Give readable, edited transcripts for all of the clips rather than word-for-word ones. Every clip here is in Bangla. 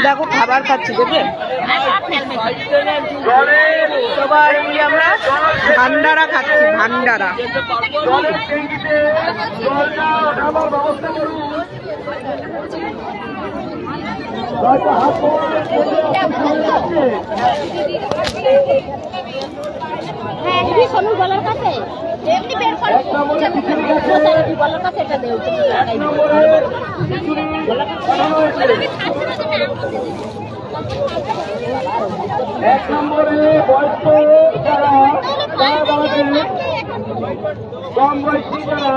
দেখো খাবার খাচ্ছি দেখবে সবাই মিলে আমরা ভান্ডারা খাচ্ছি ভান্ডারা। সোনুর গলার কাছে এমনি বের করে গলার কাছে এটা দেও এক নম্বরে বয়স্ক যারা কম বয়সী যারা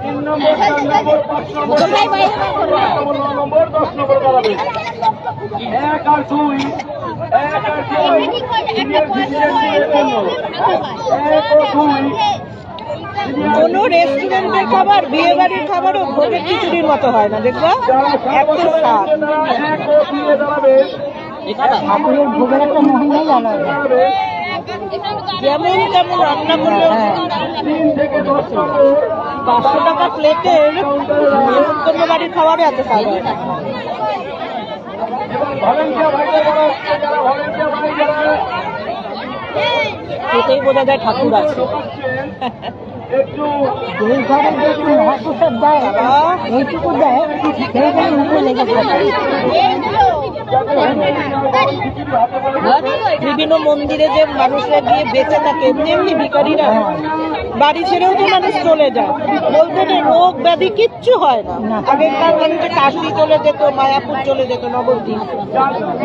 3 নম্বর 4 নম্বর 5 নম্বর 9 নম্বর 10 নম্বর দাঁড়াবে। 1 আর 2 কোনো রেস্টুরেন্টের খাবার বিয়ে বাড়ির খাবারও ভোগের খিচুড়ির মতো হয় না দেখবো এত স্বাদ। ভোগের একটা মহিলাই আলাদা যেমন তেমন রান্না করলে 500 টাকা প্লেটের নেমন্তন্ন বাড়ির খাবারে এত স্বাদ হয় না। সেটাই বোঝা যায় ঠাকুর আছে। এইটুকু দেয় বিভিন্ন মন্দিরে যে মানুষরা গিয়ে বেঁচে থাকে তেমনি ভিখারিরা বাড়ি ছেড়েও তো মানুষ চলে যায় বলতে যে রোগ ব্যাধি কিচ্ছু হয় না। আগেকার মানুষের কাশি চলে যেত মায়াপুর চলে যেত নবদ্বীপ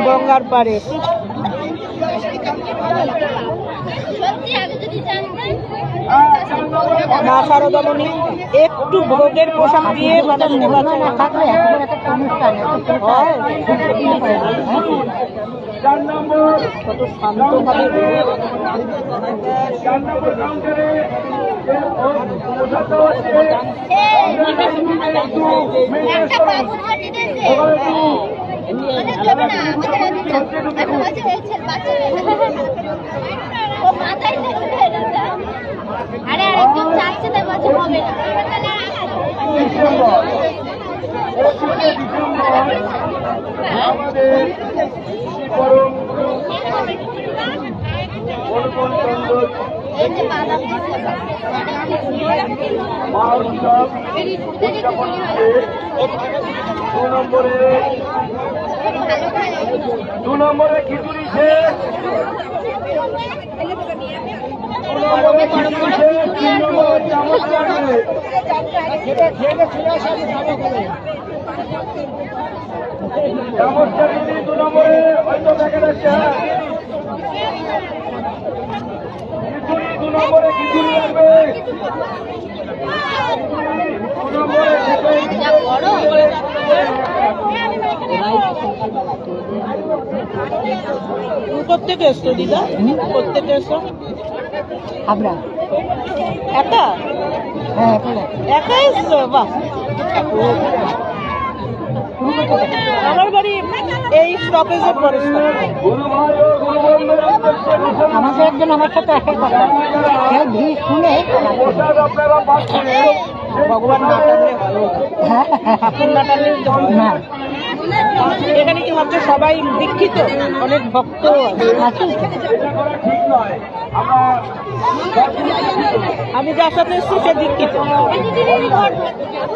গঙ্গার পাড়ে। মা শারদামণি একটু ভোগের পোশাক দিয়ে মানুষ না থাকলে কত শান্তভাবে আরে আরেকজন চাচ্ছে তার মাঝে হবে না দু নম্বরে খিচুড়ি শেষ, দু নম্বরে হয়তো দেখা যাচ্ছে খিচুড়ি, 2 নম্বরে খিচুড়ি আসবে, 2 নম্বরে প্রত্যেকে এসছো দিদা প্রত্যেকে এসছো আমরা একা একা এসছো বাহ। আমার বাড়ি এই স্টপেজের পরে আমাদের একজন আমার সাথে আসে কথা ভিড় শুনে ভগবান না টানলে ভালো ঠাকুর না টানলে না এখানে কি ভাবছো সবাই দীক্ষিত অনেক ভক্ত আছে। আমি যার সাথে এসছি সে দীক্ষিত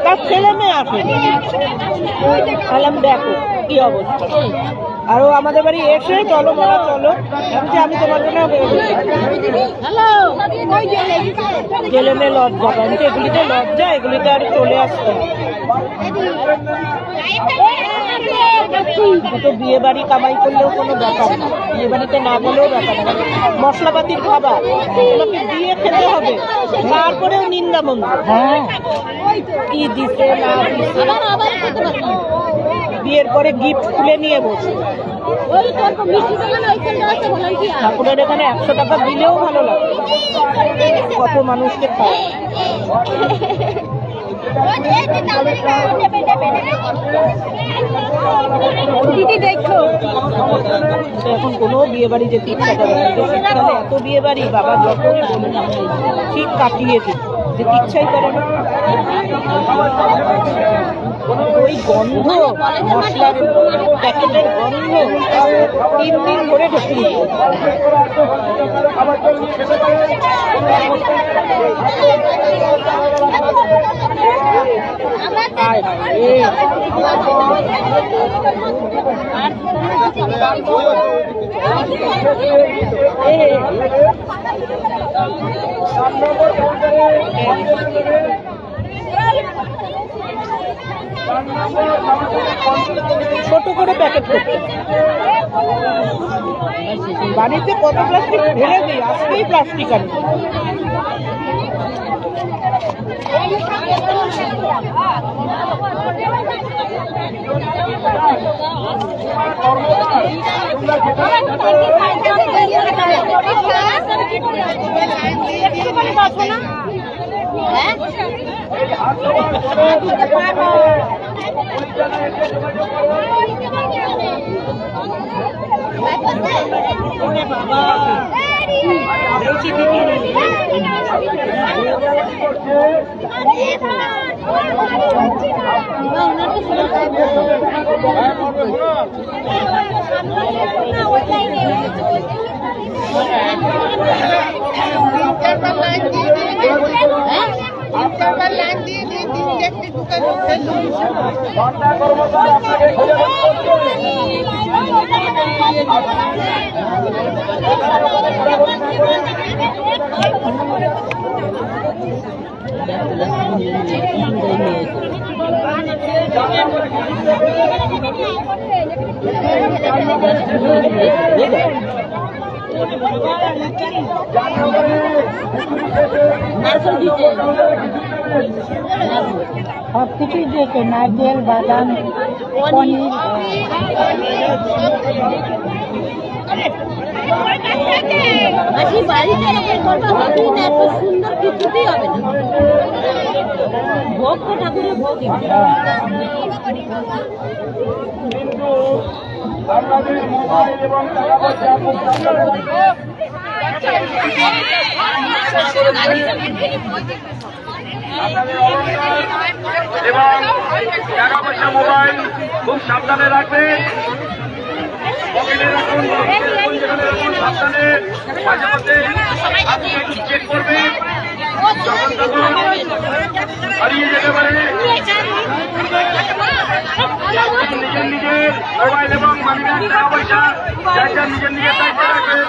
তার ছেলে মেয়ে আছে দেখো কি অবস্থা। আরো আমাদের বাড়ি এসে চলো বলা চলো আমি তোমার জন্য গেলে মেয়ে লজ্জা পাই এগুলিতে লজ্জা এগুলিতে আর চলে আসতে তো বিয়ে বাড়ি কামাই করলেও কোনো ব্যাপার না বিয়ে বাড়িতে না গেলেও ব্যাপার না মশলাপাতির খাবার ওনাকে দিয়ে খেতে হবে তারপরেও নিন্দা মন্দ কি দিছে না দিছে বিয়ের পরে গিফট খুলে নিয়ে বসে ঠাকুরের এখানে 100 টাকা দিলেও ভালো লাগে কত মানুষকে খায়। দিদি দেখো এখন কোনো বিয়ে বাড়ি যেতে ইচ্ছা করে না শীতকালে এত বিয়ে বাড়ি বাবা যতই বলুন ঠিক কাটিয়ে দিই। যেতে ইচ্ছাই করে না। ওই গন্ধ, মশলার প্যাকেটের গন্ধ 3 দিন ধরে ঢুকে ছোট করে প্যাকেট করতে। বাড়িতে কত প্লাস্টিক ফেলে দিই, আজকেই প্লাস্টিক আনি। সব কিছুই দিয়েছে, নারকেল, বাদাম, পনির। বাড়িতে এত সুন্দর কিছুতেই হবে না। ভোগ তো ঠাকুরের ভোগ। কিন্তু আপনাদের মোবাইল এবং টাকা পয়সা এবং টাকা পয়সা মোবাইল খুব সাবধানে রাখবেন। পকেটে রাখুন, যেখানে রাখুন সাবধানে, মাঝে মধ্যে আপনি একটু চেক করবেন, যখন তখন হারিয়ে যেতে পারে। নিজের নিজের মোবাইল এবং মানিব্যাগ টাকা পয়সা যার নিজের নিজের দায়িত্বে রাখবেন।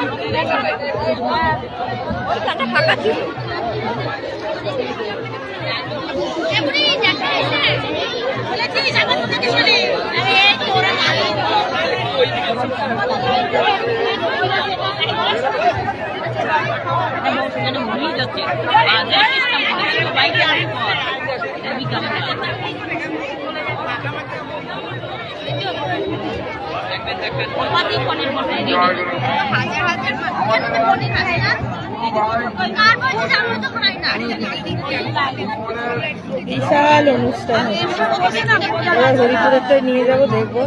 বিশাল অনুষ্ঠান, হরিপুরেরটা নিয়ে যাবো, দেখবো।